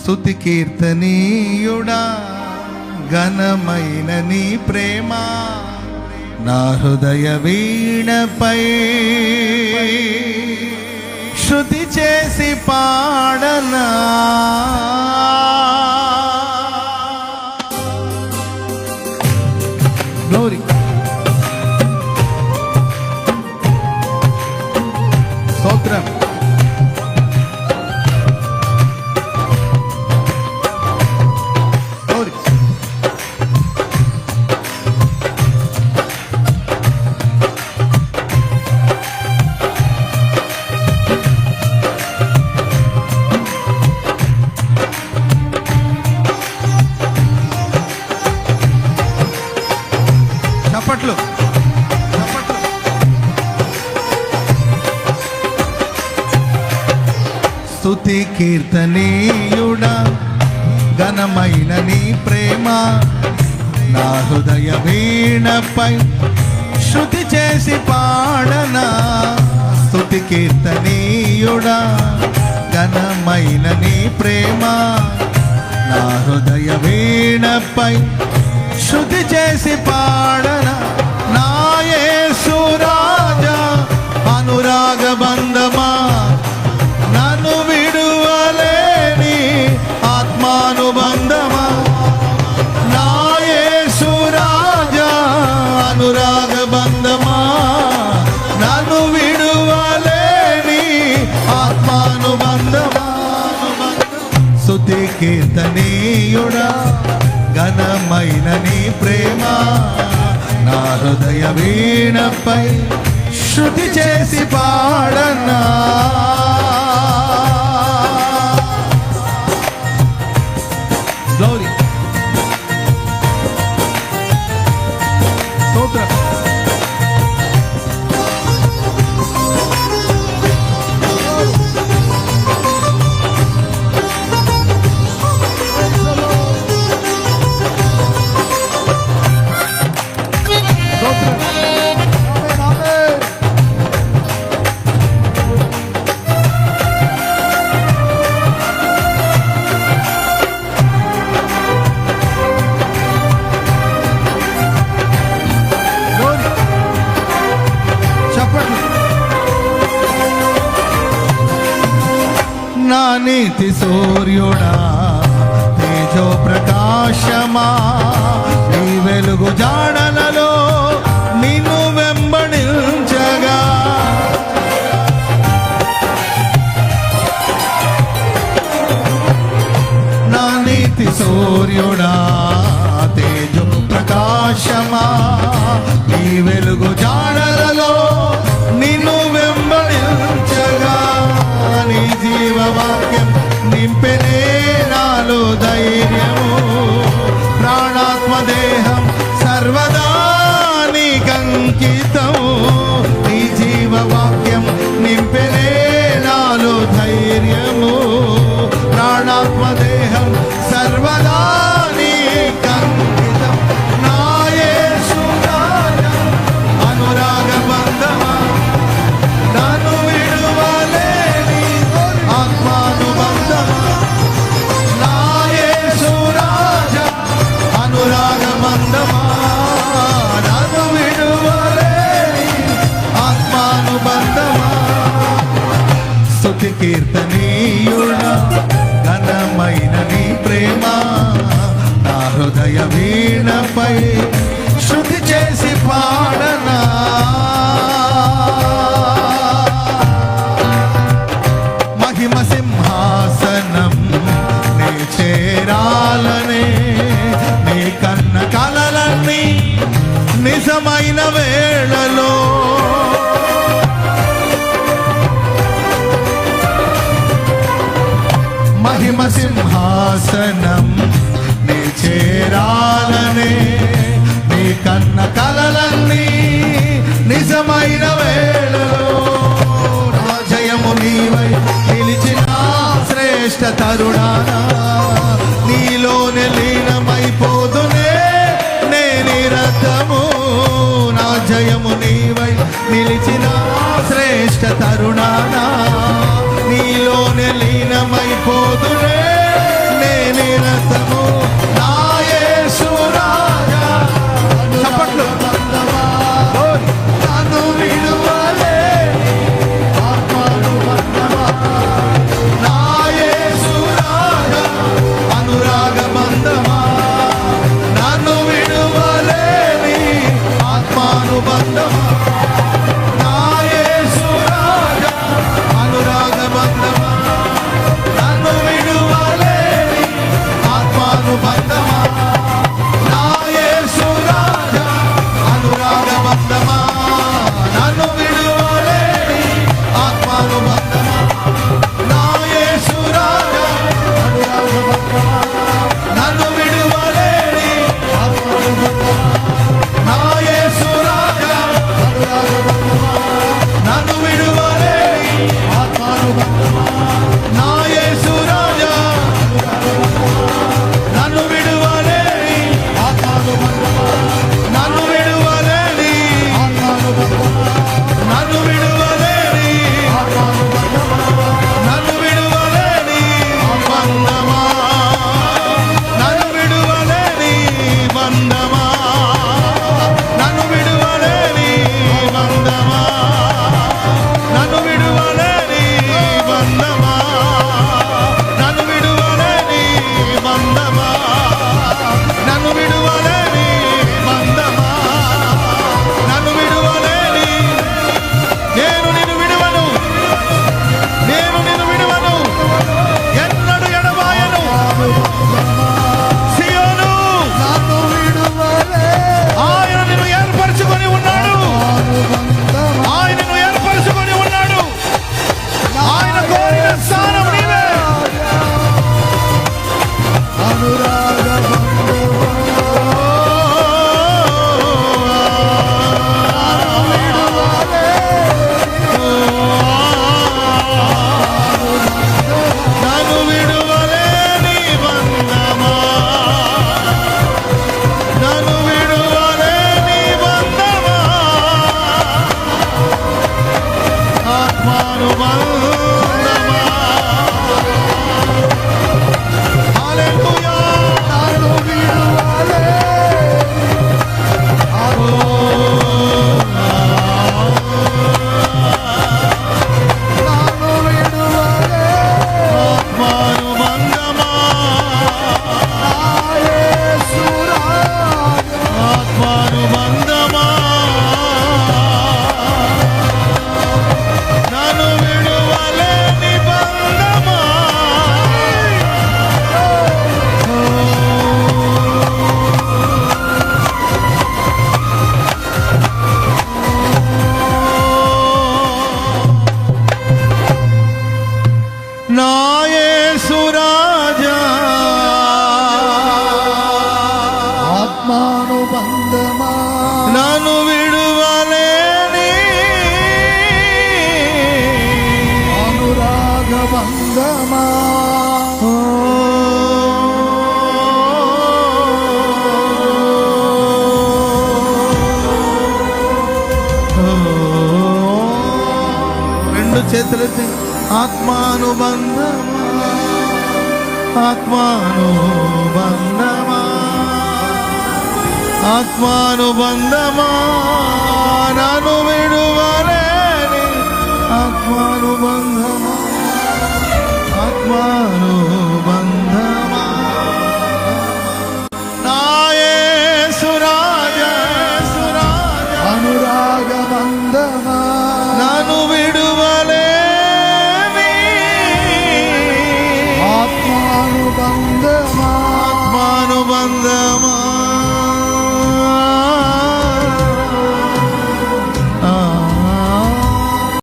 స్తుతి కీర్తనీయుడా ఘనమైన నీ ప్రేమ నా హృదయ వీణపై శృతి చేసి పాడనా. గ్లోరీ స్తోత్రం. చప్పట్లు చప్పట్లు. స్తుతి కీర్తనీయుడా ఘనమైన నీ ప్రేమ నా హృదయ వీణపై శృతి చేసి పాడనా. స్తుతి కీర్తనీయుడా ఘనమైన నీ ప్రేమ నా హృదయ వీణపై శృతి చేసి పాడనా. నా యేసు రాజా అనురాగ బంధమా నన్ను విడువలేని ఆత్మానుబంధమా. నా యేసు రాజా అనురాగ బంధమా నన్ను విడువలేని ఆత్మానుబంధమా. స్తుతి కీర్తనీయుడా ఘనమైన నీ ప్రేమ నా హృదయ వీణపై శృతి చేసి పాడనా. గ్లోరీ స్తోత్రం. నా నీతి సూర్యుడా తేజో ప్రకాశమా నీ వెలుగు జాడలలో నిన్ను వెంబడించగా. నా నీతి సూర్యుడా తేజో ప్రకాశమా నీ వెలుగు జాడలలో నిన్ను వెంబడించగా. నీ జీవవాక్యం నింపెనే నాలో ధైర్యము ప్రాణాత్మ దేహం సర్వదా నీకంకితము. నీ జీవవాక్యం నింపెనే నాలో ధైర్యము ప్రాణాత్మ దేహం సర్వదా నీకంకితం. నా యేసు రాజా అనురాగ బంధమా నన్ను విడువలేని ఆత్మానుబంధమా. నా యేసు రాజా అనురాగ బంధమా నన్ను విడువలేని ఆత్మానుబంధమా. స్తుతి కీర్తనీయుడా ఘనమైన నీ ప్రేమ నా హృదయ వీణపై శృతి చేసి పాడనా. మహిమ సింహాసనం నీ చేరాలనే నీ కన్న కలలన్నీ నిజమైన వేళలో మహిమ సింహాసనం నీ చేరాలనే నీ కన్న కలలన్నీ నిజమైన వేళలో. నా జయము నీవై నిలిచిన శ్రేష్ఠ తరుణానా నీలోనే లీనమైపోదునే నే నిరతము. నా జయము నీవై నిలిచిన శ్రేష్ఠ తరుణానా నీలోనే లీనమైపోదునే నిరతము నా యేసు రాజా. చప్పట్లు. నన్ను విడువలేని ఆత్మానుబంధమా నా యేసు రాజా అనురాగ బంధమా. నన్ను విడువలేని ఆత్మానుబంధమా నా యేసు రాజా అనురాగ బంధమా. నన్ను విడువలేని ఆత్మానుబంధమా నా యేసు రాజా అనురాగ బంధమా. నన్ను విడువలేని ఆత్మానుబంధమా నా యేసు రాజా అనురాగ బంధమా. నన్ను విడువలేని ఆత్మానుబంధమా నా యేసు రాజా అనురాగ బంధమా. నన్ను విడువలేని ఆత్మానుబంధమా నా యేసు రాజా నన్ను విడువలేని ఆత్మానుబంధమా. నన్ను విడువలేని ఆత్మానుబంధమా. నన్ను విడువలేని ఆత్మానుబంధమా. నన్ను విడువలేని బంధమా. నన్ను విడువలేని బంధమా. నన్ను విడువలేని బంధమా. నన్ను విడువలేని బంధమా. నన్ను విడువలేని బంధమా. నన్ను విడువలేని బంధమా. నన్ను విడువలేని. నేను నిన్ను విడువను. నేను నిన్ను విడువను. ఎన్నడు ఎడబాయను. సియోను నన్ను విడువలే ఆయన నిన్ను ఏర్పరచుకొని ఉన్నాడు. ఆయన నిన్ను ఏర్పరచుకొని ఉన్నాడు. ఆయన కోరిన స్థానం నీవే. అనురాగ నన్ను విడువలేని బంధమా. నన్ను విడువలేని బంధమా. ఆత్మానుబంధమా. హల్లెలూయా. నన్ను విడువలే నన్ను విడువలే ఆత్మానుబంధమా. నా యేసు రాజా ఆత్మానుబంధమా. నన్ను విడువలేని బంధమా. నా యేసు రాజా ఆత్మానుబంధమా నన్ను విడువలేని అనురాగ బంధమా రెండు చేతులెత్తి ఆత్మానుబంధమా. ఆత్మానుబంధమా. ఆత్మానుబంధమా. నన్ను విడువలేని ఆత్మానుబంధమా. ఆత్మాను